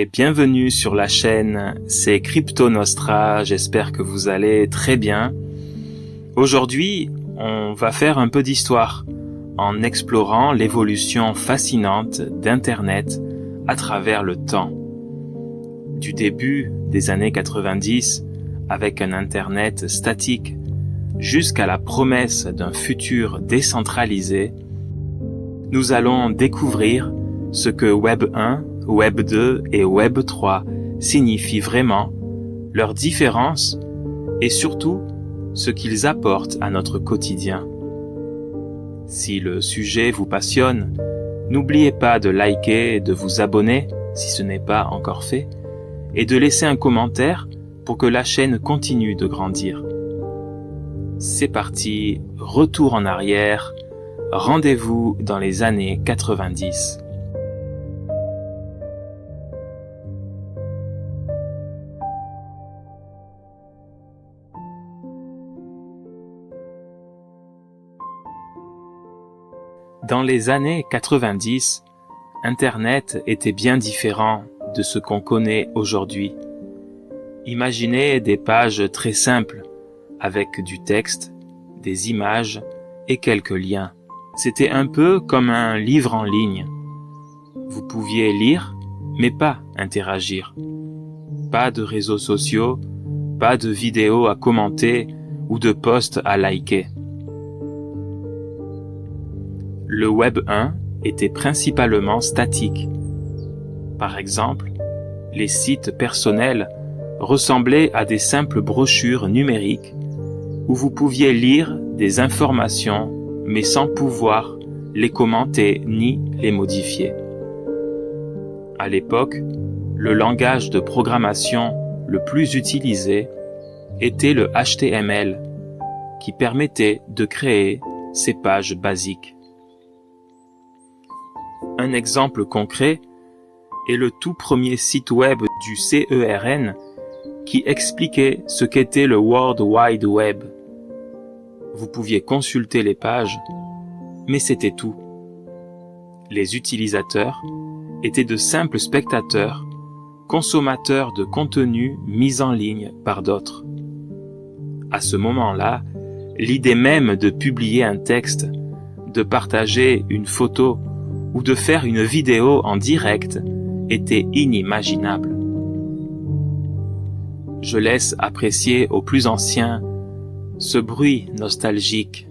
Et bienvenue sur la chaîne, c'est Crypto Nostra, j'espère que vous allez très bien. Aujourd'hui, on va faire un peu d'histoire en explorant l'évolution fascinante d'Internet à travers le temps. Du début des années 90, avec un Internet statique, jusqu'à la promesse d'un futur décentralisé, nous allons découvrir ce que Web 1, Web 2 et Web 3 signifient vraiment, leurs différences et surtout ce qu'ils apportent à notre quotidien. Si le sujet vous passionne, n'oubliez pas de liker et de vous abonner si ce n'est pas encore fait et de laisser un commentaire pour que la chaîne continue de grandir. C'est parti, retour en arrière, rendez-vous dans les années 90. Dans les années 90, Internet était bien différent de ce qu'on connaît aujourd'hui. Imaginez des pages très simples, avec du texte, des images et quelques liens. C'était un peu comme un livre en ligne. Vous pouviez lire, mais pas interagir. Pas de réseaux sociaux, pas de vidéos à commenter ou de posts à liker. Le Web 1 était principalement statique. Par exemple, les sites personnels ressemblaient à des simples brochures numériques où vous pouviez lire des informations mais sans pouvoir les commenter ni les modifier. À l'époque, le langage de programmation le plus utilisé était le HTML qui permettait de créer ces pages basiques. Un exemple concret est le tout premier site web du CERN qui expliquait ce qu'était le World Wide Web. Vous pouviez consulter les pages, mais c'était tout. Les utilisateurs étaient de simples spectateurs, consommateurs de contenu mis en ligne par d'autres. À ce moment-là, l'idée même de publier un texte, de partager une photo ou de faire une vidéo en direct était inimaginable. Je laisse apprécier aux plus anciens ce bruit nostalgique.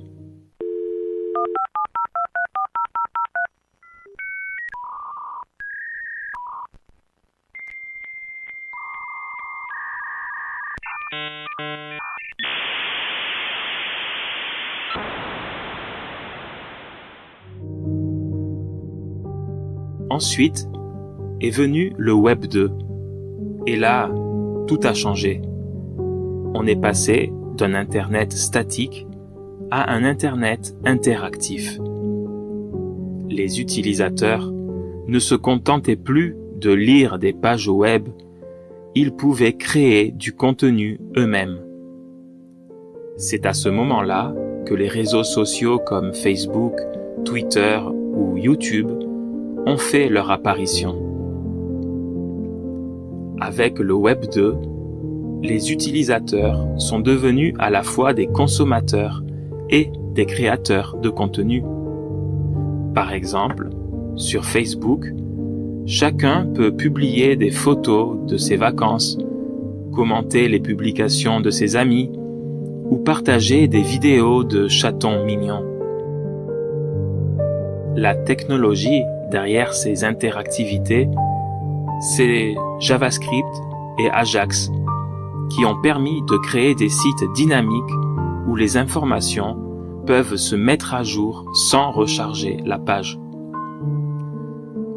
Ensuite est venu le Web 2. Et là, tout a changé. On est passé d'un Internet statique à un Internet interactif. Les utilisateurs ne se contentaient plus de lire des pages web, ils pouvaient créer du contenu eux-mêmes. C'est à ce moment-là que les réseaux sociaux comme Facebook, Twitter ou YouTube ont fait leur apparition. Avec le Web 2, les utilisateurs sont devenus à la fois des consommateurs et des créateurs de contenu. Par exemple, sur Facebook, chacun peut publier des photos de ses vacances, commenter les publications de ses amis ou partager des vidéos de chatons mignons. La technologie derrière ces interactivités, c'est JavaScript et Ajax qui ont permis de créer des sites dynamiques où les informations peuvent se mettre à jour sans recharger la page.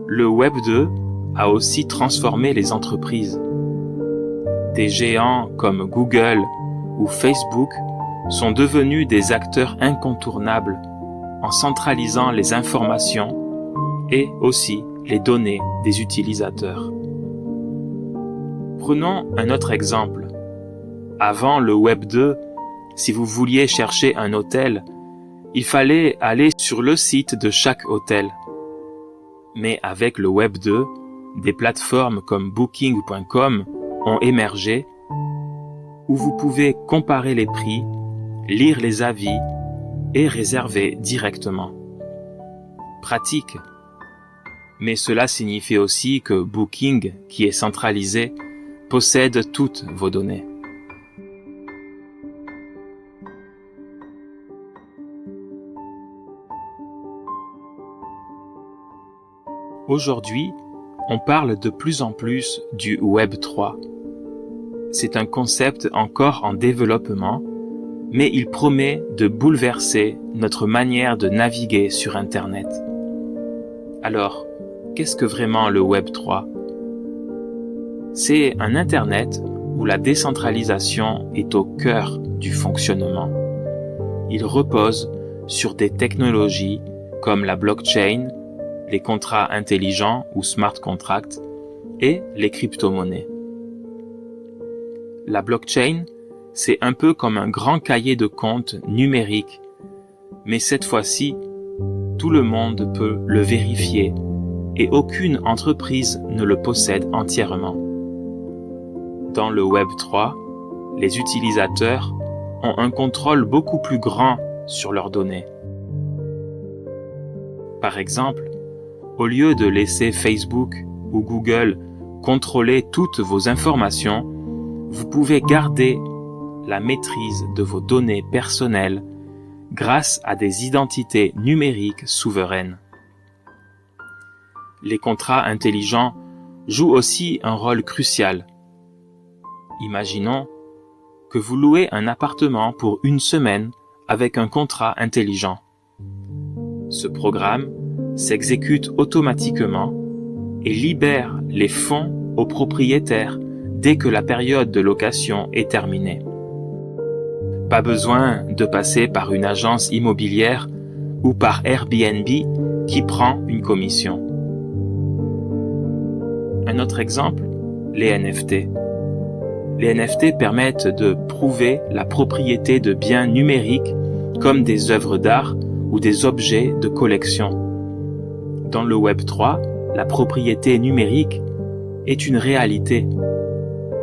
Le Web 2 a aussi transformé les entreprises. Des géants comme Google ou Facebook sont devenus des acteurs incontournables en centralisant les informations et aussi les données des utilisateurs. Prenons un autre exemple. Avant le Web 2, si vous vouliez chercher un hôtel, il fallait aller sur le site de chaque hôtel. Mais avec le Web 2, des plateformes comme Booking.com ont émergé où vous pouvez comparer les prix, lire les avis et réserver directement. Pratique. Mais cela signifie aussi que Booking, qui est centralisé, possède toutes vos données. Aujourd'hui, on parle de plus en plus du Web 3. C'est un concept encore en développement, mais il promet de bouleverser notre manière de naviguer sur Internet. Alors, qu'est-ce que vraiment le Web 3 ? C'est un Internet où la décentralisation est au cœur du fonctionnement. Il repose sur des technologies comme la blockchain, les contrats intelligents ou smart contracts et les crypto-monnaies. La blockchain, c'est un peu comme un grand cahier de comptes numérique, mais cette fois-ci, tout le monde peut le vérifier et aucune entreprise ne le possède entièrement. Dans le Web 3, les utilisateurs ont un contrôle beaucoup plus grand sur leurs données. Par exemple, au lieu de laisser Facebook ou Google contrôler toutes vos informations, vous pouvez garder la maîtrise de vos données personnelles grâce à des identités numériques souveraines. Les contrats intelligents jouent aussi un rôle crucial. Imaginons que vous louez un appartement pour une semaine avec un contrat intelligent. Ce programme s'exécute automatiquement et libère les fonds aux propriétaires dès que la période de location est terminée. Pas besoin de passer par une agence immobilière ou par Airbnb qui prend une commission. Un autre exemple, les NFT. Les NFT permettent de prouver la propriété de biens numériques comme des œuvres d'art ou des objets de collection. Dans le Web 3, la propriété numérique est une réalité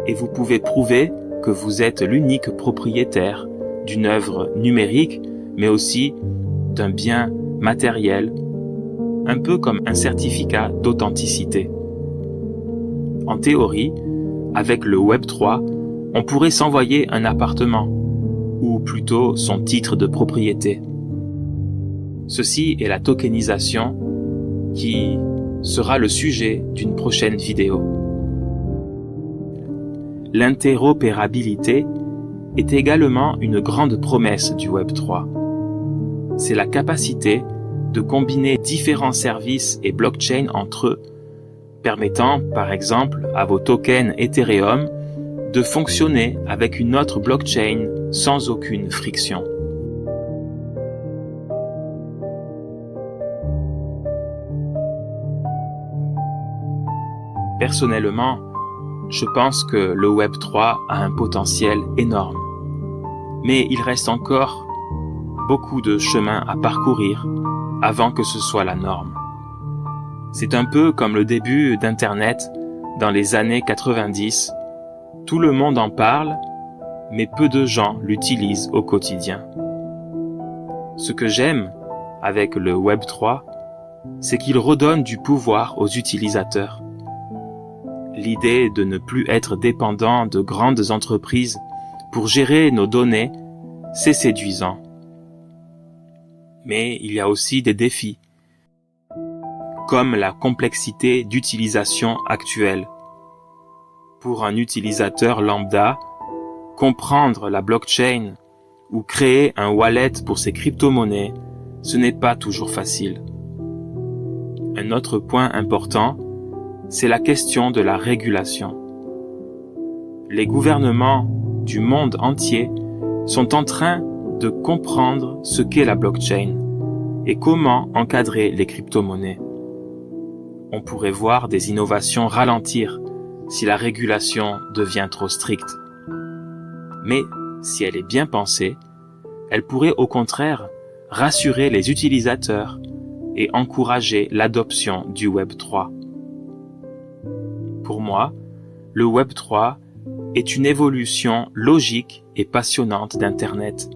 et vous pouvez prouver que vous êtes l'unique propriétaire d'une œuvre numérique, mais aussi d'un bien matériel, un peu comme un certificat d'authenticité. En théorie, avec le Web 3, on pourrait s'envoyer un appartement, ou plutôt son titre de propriété. Ceci est la tokenisation qui sera le sujet d'une prochaine vidéo. L'interopérabilité est également une grande promesse du Web 3. C'est la capacité de combiner différents services et blockchains entre eux, permettant par exemple à vos tokens Ethereum de fonctionner avec une autre blockchain sans aucune friction. Personnellement, je pense que le Web 3 a un potentiel énorme. Mais il reste encore beaucoup de chemin à parcourir avant que ce soit la norme. C'est un peu comme le début d'Internet dans les années 90. Tout le monde en parle, mais peu de gens l'utilisent au quotidien. Ce que j'aime avec le Web 3, c'est qu'il redonne du pouvoir aux utilisateurs. L'idée de ne plus être dépendant de grandes entreprises pour gérer nos données, c'est séduisant. Mais il y a aussi des défis, comme la complexité d'utilisation actuelle. Pour un utilisateur lambda, comprendre la blockchain ou créer un wallet pour ses crypto-monnaies, ce n'est pas toujours facile. Un autre point important, c'est la question de la régulation. Les gouvernements du monde entier sont en train de comprendre ce qu'est la blockchain et comment encadrer les crypto-monnaies. On pourrait voir des innovations ralentir si la régulation devient trop stricte. Mais si elle est bien pensée, elle pourrait au contraire rassurer les utilisateurs et encourager l'adoption du Web 3. Pour moi, le Web 3 est une évolution logique et passionnante d'Internet.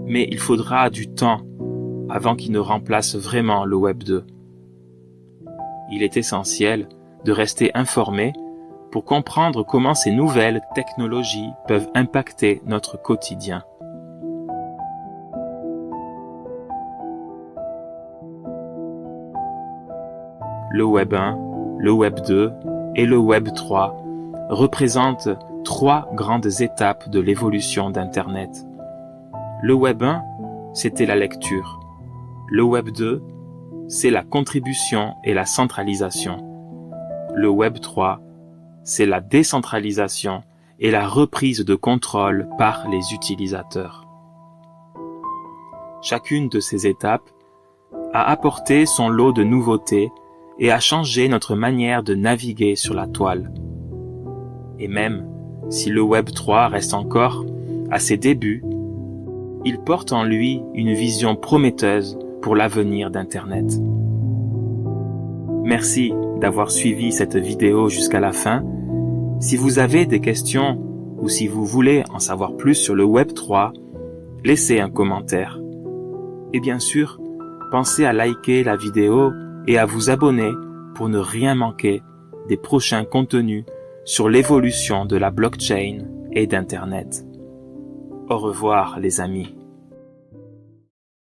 Mais il faudra du temps avant qu'il ne remplace vraiment le Web 2. Il est essentiel de rester informé pour comprendre comment ces nouvelles technologies peuvent impacter notre quotidien. Le Web 1, le Web 2 et le Web 3 représentent 3 grandes étapes de l'évolution d'Internet. Le Web 1, c'était la lecture. Le Web 2, c'est la contribution et la centralisation. Le Web 3, c'est la décentralisation et la reprise de contrôle par les utilisateurs. Chacune de ces étapes a apporté son lot de nouveautés et a changé notre manière de naviguer sur la toile. Et même si le Web 3 reste encore à ses débuts, il porte en lui une vision prometteuse pour l'avenir d'Internet. Merci d'avoir suivi cette vidéo jusqu'à la fin. Si vous avez des questions ou si vous voulez en savoir plus sur le Web 3, laissez un commentaire. Et bien sûr, pensez à liker la vidéo et à vous abonner pour ne rien manquer des prochains contenus sur l'évolution de la blockchain et d'Internet. Au revoir les amis.